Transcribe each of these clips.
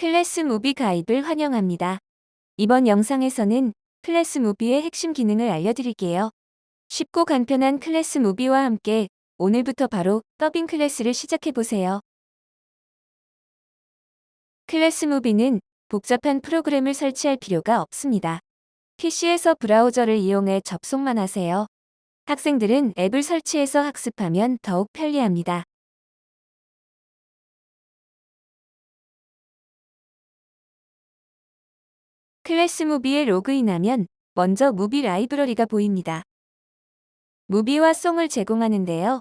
클래스무비 가입을 환영합니다. 이번 영상에서는 클래스무비의 핵심 기능을 알려드릴게요. 쉽고 간편한 클래스무비와 함께 오늘부터 바로 더빙 클래스를 시작해보세요. 클래스무비는 복잡한 프로그램을 설치할 필요가 없습니다. PC에서 브라우저를 이용해 접속만 하세요. 학생들은 앱을 설치해서 학습하면 더욱 편리합니다. 클래스무비에 로그인하면 먼저 무비 라이브러리가 보입니다. 무비와 송을 제공하는데요.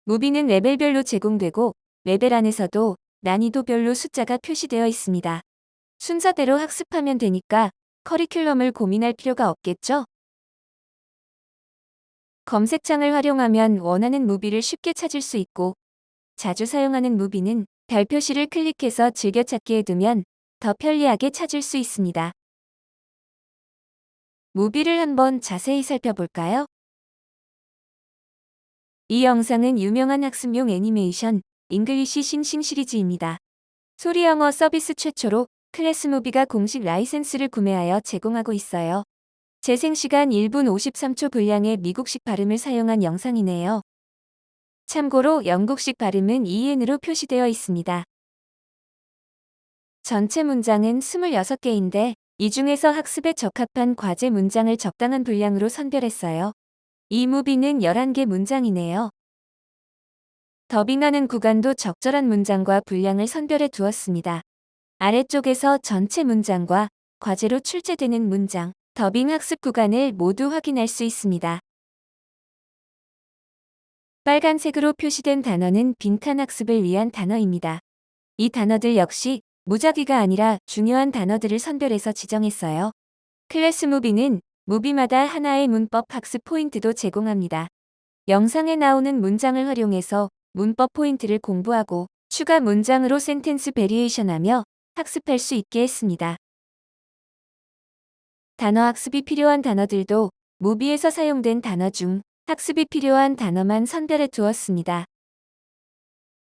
무비는 레벨별로 제공되고 레벨 안에서도 난이도별로 숫자가 표시되어 있습니다. 순서대로 학습하면 되니까 커리큘럼을 고민할 필요가 없겠죠? 검색창을 활용하면 원하는 무비를 쉽게 찾을 수 있고 자주 사용하는 무비는 별 표시를 클릭해서 즐겨찾기에 두면 더 편리하게 찾을 수 있습니다. 무비를 한번 자세히 살펴볼까요? 이 영상은 유명한 학습용 애니메이션 잉글리시 싱싱 시리즈입니다. 소리 영어 서비스 최초로 클래스무비가 공식 라이센스를 구매하여 제공하고 있어요. 재생시간 1분 53초 분량의 미국식 발음을 사용한 영상이네요. 참고로 영국식 발음은 EN으로 표시되어 있습니다. 전체 문장은 26개인데 이 중에서 학습에 적합한 과제 문장을 적당한 분량으로 선별했어요. 이 무비는 11개 문장이네요. 더빙하는 구간도 적절한 문장과 분량을 선별해 두었습니다. 아래쪽에서 전체 문장과 과제로 출제되는 문장, 더빙 학습 구간을 모두 확인할 수 있습니다. 빨간색으로 표시된 단어는 빈칸 학습을 위한 단어입니다. 이 단어들 역시 무작위가 아니라 중요한 단어들을 선별해서 지정했어요. 클래스무비는 무비마다 하나의 문법 학습 포인트도 제공합니다. 영상에 나오는 문장을 활용해서 문법 포인트를 공부하고 추가 문장으로 센텐스 베리에이션하며 학습할 수 있게 했습니다. 단어 학습이 필요한 단어들도 무비에서 사용된 단어 중 학습이 필요한 단어만 선별해 두었습니다.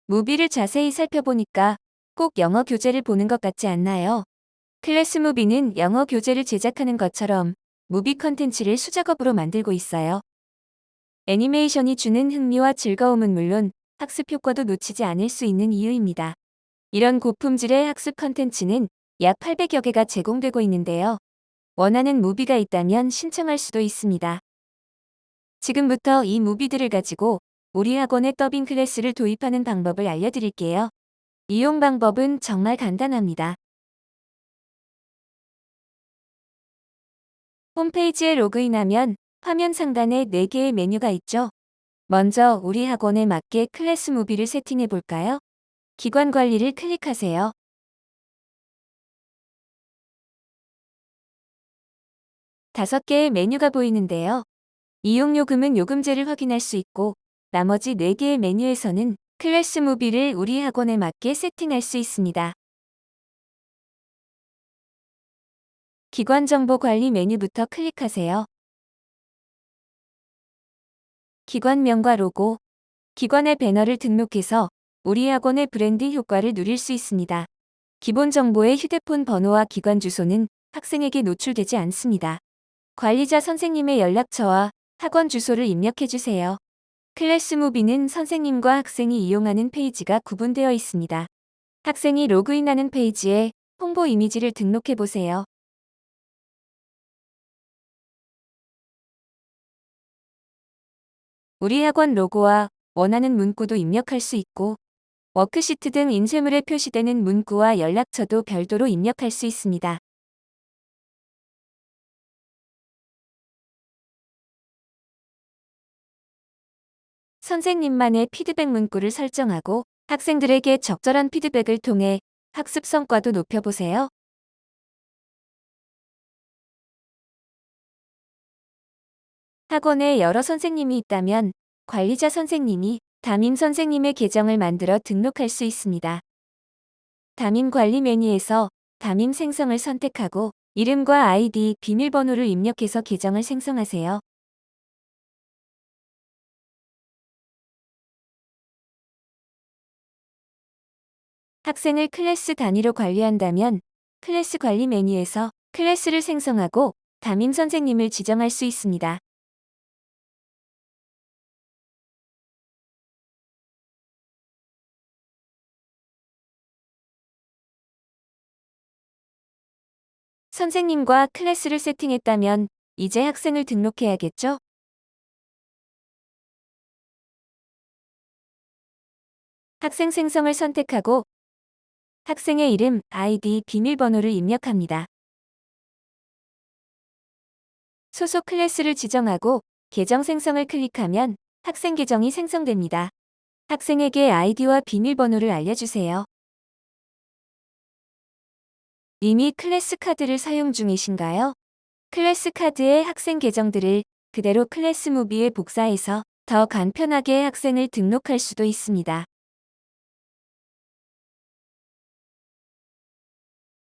무비를 자세히 살펴보니까 꼭 영어 교재를 보는 것 같지 않나요? 클래스무비는 영어 교재를 제작하는 것처럼 무비 컨텐츠를 수작업으로 만들고 있어요. 애니메이션이 주는 흥미와 즐거움은 물론 학습 효과도 놓치지 않을 수 있는 이유입니다. 이런 고품질의 학습 컨텐츠는 약 800여 개가 제공되고 있는데요. 원하는 무비가 있다면 신청할 수도 있습니다. 지금부터 이 무비들을 가지고 우리 학원의 더빙 클래스를 도입하는 방법을 알려드릴게요. 이용 방법은 정말 간단합니다. 홈페이지에 로그인하면 화면 상단에 4개의 메뉴가 있죠. 먼저 우리 학원에 맞게 클래스 무비를 세팅해 볼까요? 기관 관리를 클릭하세요. 5개의 메뉴가 보이는데요. 이용요금은 요금제를 확인할 수 있고 나머지 4개의 메뉴에서는 클래스 무비를 우리 학원에 맞게 세팅할 수 있습니다. 기관 정보 관리 메뉴부터 클릭하세요. 기관명과 로고, 기관의 배너를 등록해서 우리 학원의 브랜드 효과를 누릴 수 있습니다. 기본 정보의 휴대폰 번호와 기관 주소는 학생에게 노출되지 않습니다. 관리자 선생님의 연락처와 학원 주소를 입력해 주세요. 클래스무비는 선생님과 학생이 이용하는 페이지가 구분되어 있습니다. 학생이 로그인하는 페이지에 홍보 이미지를 등록해 보세요. 우리 학원 로고와 원하는 문구도 입력할 수 있고 워크시트 등 인쇄물에 표시되는 문구와 연락처도 별도로 입력할 수 있습니다. 선생님만의 피드백 문구를 설정하고 학생들에게 적절한 피드백을 통해 학습 성과도 높여보세요. 학원에 여러 선생님이 있다면 관리자 선생님이 담임 선생님의 계정을 만들어 등록할 수 있습니다. 담임 관리 메뉴에서 담임 생성을 선택하고 이름과 아이디, 비밀번호를 입력해서 계정을 생성하세요. 학생을 클래스 단위로 관리한다면 클래스 관리 메뉴에서 클래스를 생성하고 담임 선생님을 지정할 수 있습니다. 선생님과 클래스를 세팅했다면 이제 학생을 등록해야겠죠? 학생 생성을 선택하고 학생의 이름, 아이디, 비밀번호를 입력합니다. 소속 클래스를 지정하고 계정 생성을 클릭하면 학생 계정이 생성됩니다. 학생에게 아이디와 비밀번호를 알려주세요. 이미 클래스 카드를 사용 중이신가요? 클래스 카드의 학생 계정들을 그대로 클래스 무비에 복사해서 더 간편하게 학생을 등록할 수도 있습니다.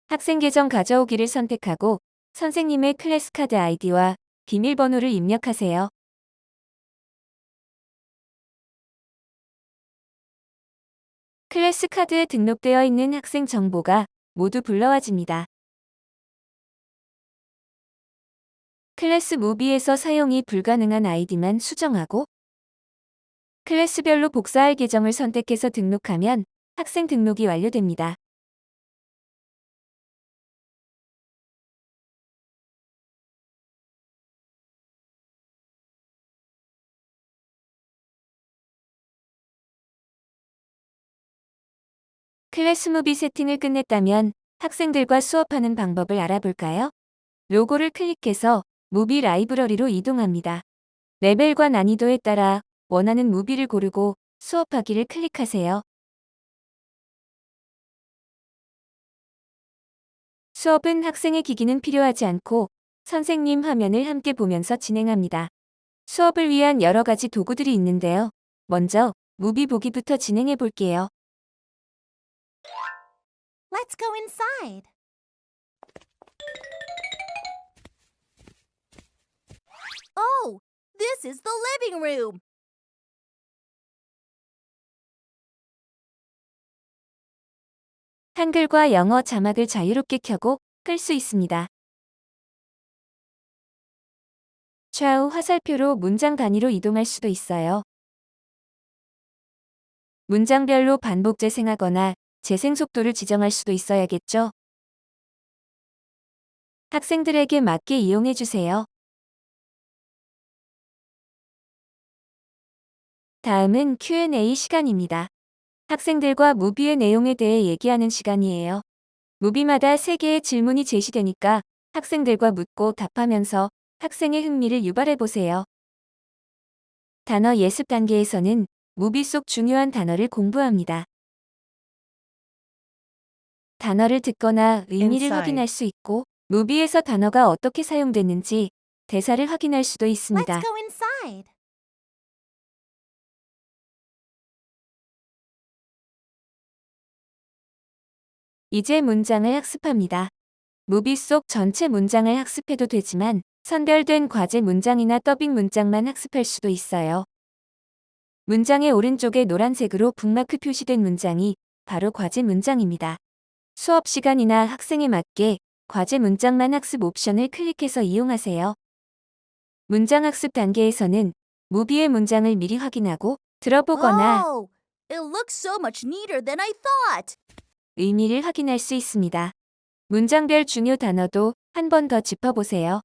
학생 계정 가져오기를 선택하고 선생님의 클래스 카드 아이디와 비밀번호를 입력하세요. 클래스 카드에 등록되어 있는 학생 정보가 모두 불러와집니다. 클래스 무비에서 사용이 불가능한 아이디만 수정하고 클래스별로 복사할 계정을 선택해서 등록하면 학생 등록이 완료됩니다. 클래스 무비 세팅을 끝냈다면 학생들과 수업하는 방법을 알아볼까요? 로고를 클릭해서 무비 라이브러리로 이동합니다. 레벨과 난이도에 따라 원하는 무비를 고르고 수업하기를 클릭하세요. 수업은 학생의 기기는 필요하지 않고 선생님 화면을 함께 보면서 진행합니다. 수업을 위한 여러 가지 도구들이 있는데요. 먼저 무비 보기부터 진행해 볼게요. Let's go inside. Oh, this is the living room. 한글과 영어 자막을 자유롭게 켜고 끌 수 있습니다. 좌우 화살표로 문장 단위로 이동할 수도 있어요. 문장별로 반복 재생하거나 재생 속도를 지정할 수도 있어야겠죠? 학생들에게 맞게 이용해 주세요. 다음은 Q&A 시간입니다. 학생들과 무비의 내용에 대해 얘기하는 시간이에요. 무비마다 3개의 질문이 제시되니까 학생들과 묻고 답하면서 학생의 흥미를 유발해 보세요. 단어 예습 단계에서는 무비 속 중요한 단어를 공부합니다. 단어를 듣거나 의미를 Inside. 확인할 수 있고 무비에서 단어가 어떻게 사용됐는지 대사를 확인할 수도 있습니다. Let's go inside. 이제 문장을 학습합니다. 무비 속 전체 문장을 학습해도 되지만 선별된 과제 문장이나 더빙 문장만 학습할 수도 있어요. 문장의 오른쪽에 노란색으로 북마크 표시된 문장이 바로 과제 문장입니다. 수업 시간이나 학생에 맞게 과제 문장만 학습 옵션을 클릭해서 이용하세요. 문장 학습 단계에서는 무비의 문장을 미리 확인하고 들어보거나 Oh, it looks so much neater than I thought. 의미를 확인할 수 있습니다. 문장별 중요 단어도 한 번 더 짚어보세요.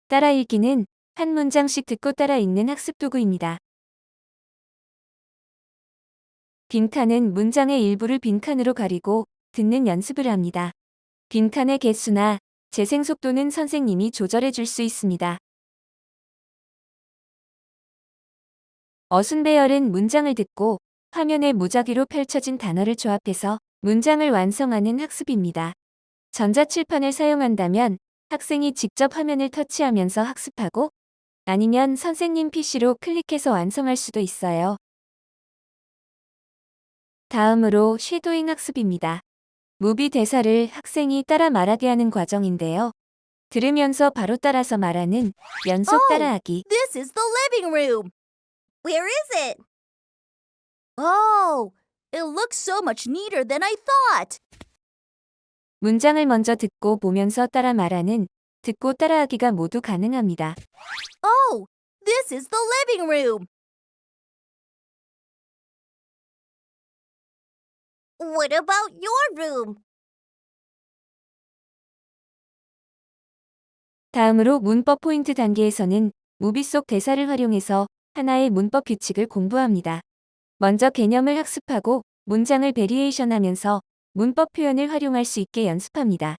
따라 읽기는 한 문장씩 듣고 따라 읽는 학습 도구입니다. 빈칸은 문장의 일부를 빈칸으로 가리고 듣는 연습을 합니다. 빈칸의 개수나 재생 속도는 선생님이 조절해 줄 수 있습니다. 어순배열은 문장을 듣고 화면에 무작위로 펼쳐진 단어를 조합해서 문장을 완성하는 학습입니다. 전자칠판을 사용한다면 학생이 직접 화면을 터치하면서 학습하고 아니면 선생님 PC로 클릭해서 완성할 수도 있어요. 다음으로 쉐도잉 학습입니다. 무비 대사를 학생이 따라 말하게 하는 과정인데요. 들으면서 바로 따라서 말하는 연속 Oh, 따라하기. this is the living room. Where is it? Oh, It looks so much neater than I thought. 문장을 먼저 듣고 보면서 따라 말하는 듣고 따라하기가 모두 가능합니다. Oh, this is the living room. What about your room? 다음으로 문법 포인트 단계에서는 무비 속 대사를 활용해서 하나의 문법 규칙을 공부합니다. 먼저 개념을 학습하고 문장을 베리에이션하면서 문법 표현을 활용할 수 있게 연습합니다.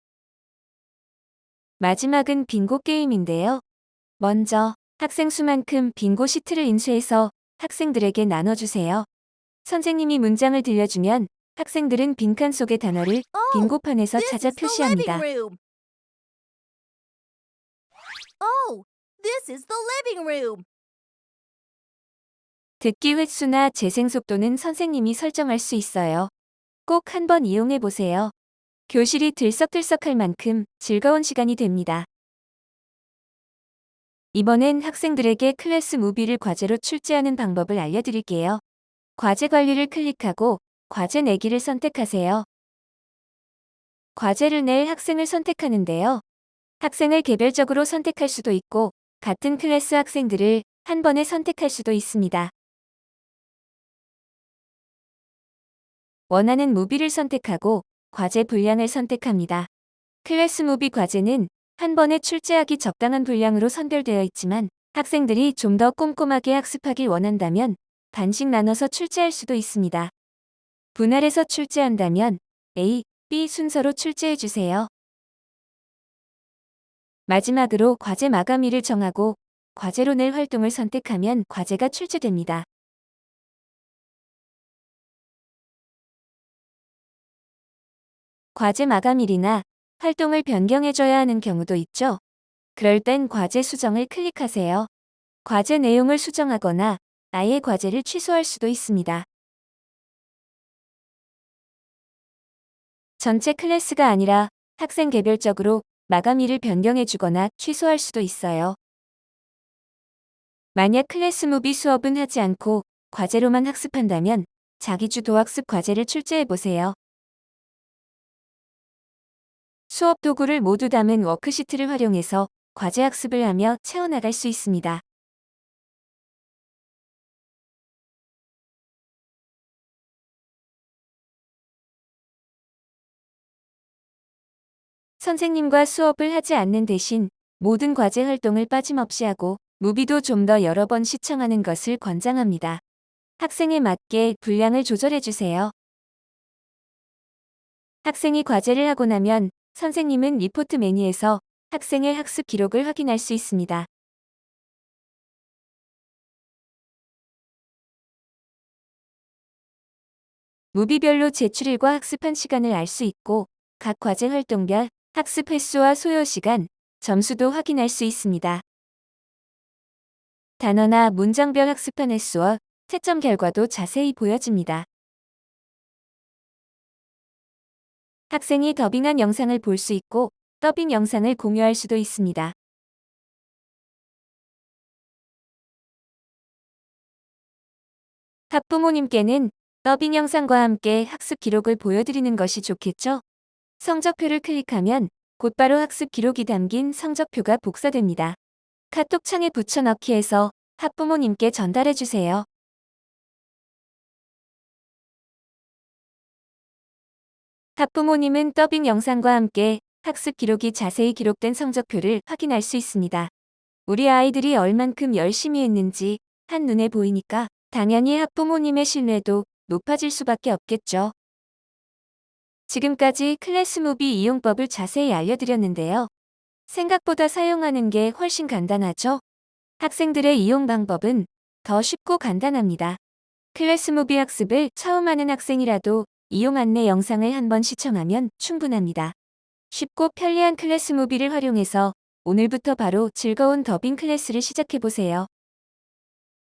마지막은 빙고 게임인데요. 먼저 학생 수만큼 빙고 시트를 인수해서 학생들에게 나눠주세요. 선생님이 문장을 들려주면 학생들은 빈칸 속의 단어를 빙고판에서 This 찾아 is the 표시합니다. living room. Oh, this is the living room. 듣기 횟수나 재생 속도는 선생님이 설정할 수 있어요. 꼭 한번 이용해 보세요. 교실이 들썩들썩할 만큼 즐거운 시간이 됩니다. 이번엔 학생들에게 클래스 무비를 과제로 출제하는 방법을 알려드릴게요. 과제 관리를 클릭하고 과제 내기를 선택하세요. 과제를 낼 학생을 선택하는데요. 학생을 개별적으로 선택할 수도 있고 같은 클래스 학생들을 한 번에 선택할 수도 있습니다. 원하는 무비를 선택하고 과제 분량을 선택합니다. 클래스 무비 과제는 한 번에 출제하기 적당한 분량으로 선별되어 있지만 학생들이 좀 더 꼼꼼하게 학습하길 원한다면 반씩 나눠서 출제할 수도 있습니다. 분할해서 출제한다면 A, B 순서로 출제해 주세요. 마지막으로 과제 마감일을 정하고 과제로 낼 활동을 선택하면 과제가 출제됩니다. 과제 마감일이나 활동을 변경해줘야 하는 경우도 있죠. 그럴 땐 과제 수정을 클릭하세요. 과제 내용을 수정하거나 아예 과제를 취소할 수도 있습니다. 전체 클래스가 아니라 학생 개별적으로 마감일을 변경해주거나 취소할 수도 있어요. 만약 클래스 무비 수업은 하지 않고 과제로만 학습한다면 자기주 도학습 과제를 출제해보세요. 수업 도구를 모두 담은 워크시트를 활용해서 과제 학습을 하며 채워나갈 수 있습니다. 선생님과 수업을 하지 않는 대신 모든 과제 활동을 빠짐없이 하고 무비도 좀 더 여러 번 시청하는 것을 권장합니다. 학생에 맞게 분량을 조절해주세요. 학생이 과제를 하고 나면 선생님은 리포트 메뉴에서 학생의 학습 기록을 확인할 수 있습니다. 무비별로 제출일과 학습한 시간을 알 수 있고 각 과제 활동별 학습 횟수와 소요 시간, 점수도 확인할 수 있습니다. 단어나 문장별 학습한 횟수와 채점 결과도 자세히 보여집니다. 학생이 더빙한 영상을 볼 수 있고 더빙 영상을 공유할 수도 있습니다. 학부모님께는 더빙 영상과 함께 학습 기록을 보여드리는 것이 좋겠죠? 성적표를 클릭하면 곧바로 학습 기록이 담긴 성적표가 복사됩니다. 카톡 창에 붙여넣기해서 학부모님께 전달해주세요. 학부모님은 더빙 영상과 함께 학습 기록이 자세히 기록된 성적표를 확인할 수 있습니다. 우리 아이들이 얼만큼 열심히 했는지 한눈에 보이니까 당연히 학부모님의 신뢰도 높아질 수밖에 없겠죠. 지금까지 클래스 무비 이용법을 자세히 알려드렸는데요. 생각보다 사용하는 게 훨씬 간단하죠? 학생들의 이용 방법은 더 쉽고 간단합니다. 클래스 무비 학습을 처음 하는 학생이라도 이용 안내 영상을 한번 시청하면 충분합니다. 쉽고 편리한 클래스 무비를 활용해서 오늘부터 바로 즐거운 더빙 클래스를 시작해보세요.